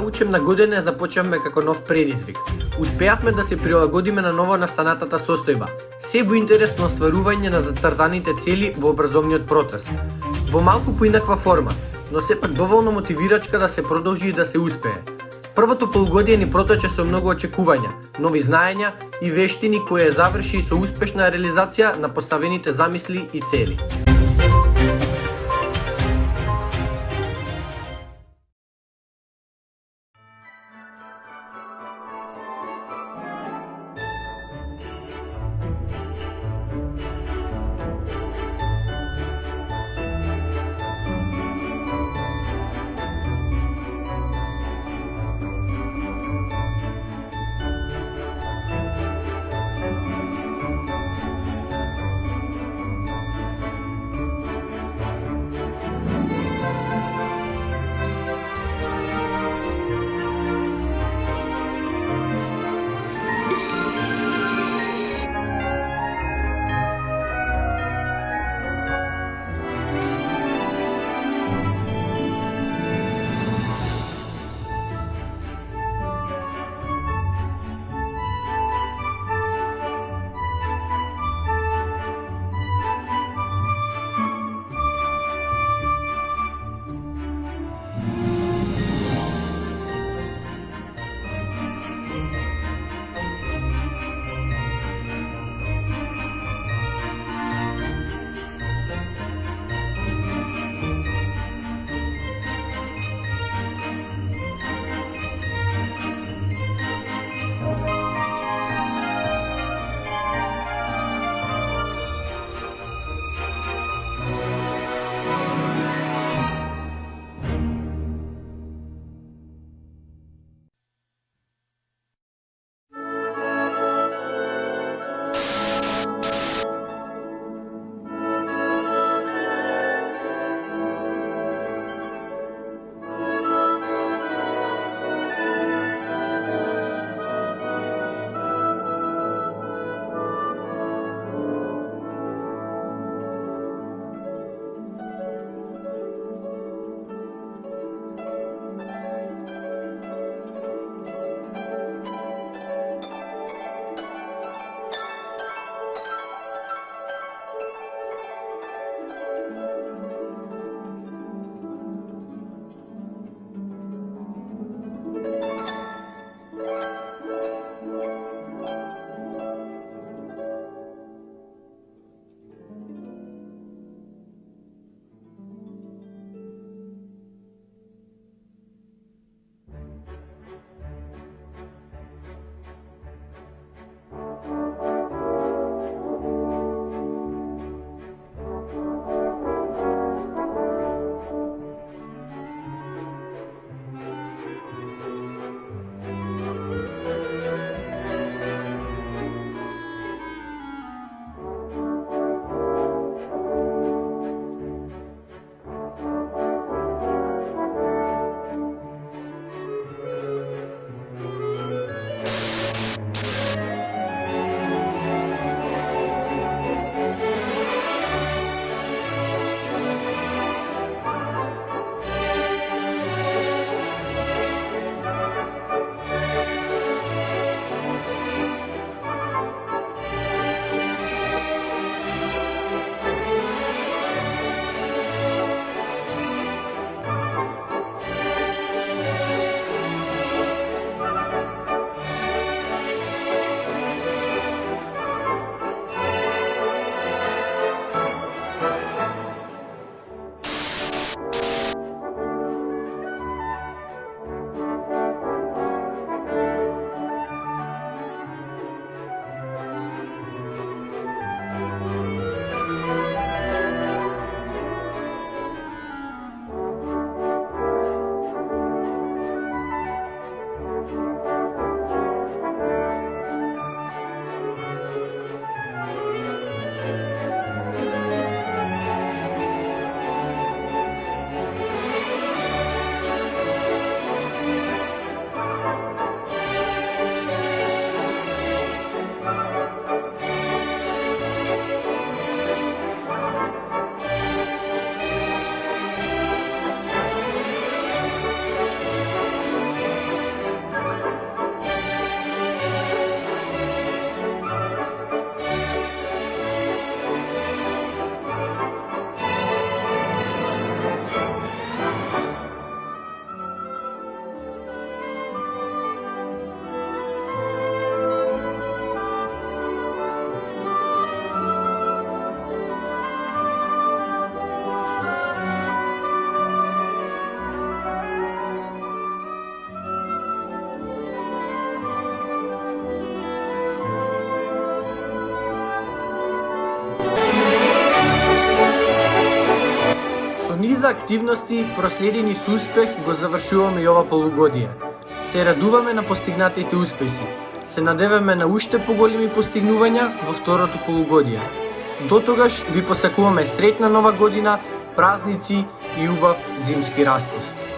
оваа учебна година започнавме како нов предизвик. Успеавме да се прилагодиме на ново настанатата состојба, се во интерес на остварување на зацртаните цели во образовниот процес. Во малку поинаква форма, но сепак доволно мотивирачка да се продолжи и да се успее. Првото полугодие ни протече со многу очекувања, нови знаења и вештини кои заврши со успешна реализација на поставените замисли и цели. низа активности, проследени со успех, го завршуваме и ова полугодие. Се радуваме на постигнатите успеси. Се надеваме на уште поголеми постигнувања во второто полугодие. До тогаш ви посакуваме среќна нова година, празници и убав зимски распуст.